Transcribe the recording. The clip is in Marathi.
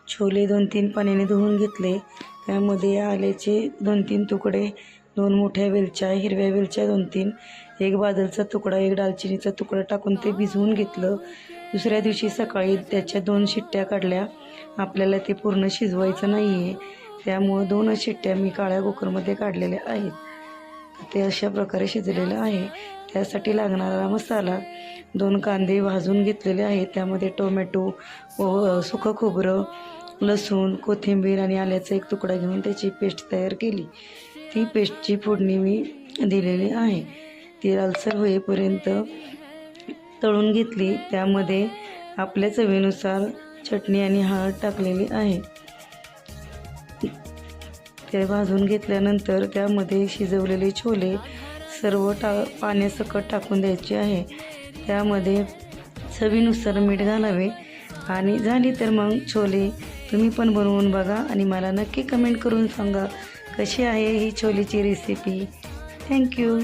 छोले 2-3 पाण्याने धुवून घेतले। त्यामध्ये आल्याचे 2-3 तुकडे, 2 मोठ्या वेलच्या, हिरव्या वेलच्या 2-3, 1 बादलचा तुकडा, 1 दालचिनीचा तुकडा टाकून ते भिजवून घेतलं। दुसऱ्या दिवशी सकाळी त्याच्या 2 शिट्ट्या काढल्या। आपल्याला ते पूर्ण शिजवायचं नाही आहे, त्यामुळं 2च शिट्ट्या मी काळ्या कुकरमध्ये काढलेल्या आहेत। ते अशा प्रकारे शिजलेलं आहे। त्यासाठी लागणारा मसाला 2 कांदे भाजून घेतलेले आहेत। त्यामध्ये टोमॅटो, सुकं खोबरं, लसूण, कोथिंबीर आणि आल्याचा 1 तुकडा घेऊन त्याची पेस्ट तयार केली। ती पेस्टची फोडणी मी दिलेली आहे। ती लालसर होईपर्यंत तळून घेतली। त्यामध्ये आपल्या चवीनुसार चटणी आणि हळद टाकलेली आहे। ते भाजून घेतल्यानंतर त्यामध्ये शिजवलेले छोले सर्व पाण्यासकट टाकून द्यायचे आहे। त्यामध्ये चवीनुसार मीठ घालावे आणि झाली तर मग छोले तुम्ही पण बनवून बघा आणि मला नक्की कमेंट करून सांगा कशी आहे ही छोलेची रेसिपी। थँक्यू।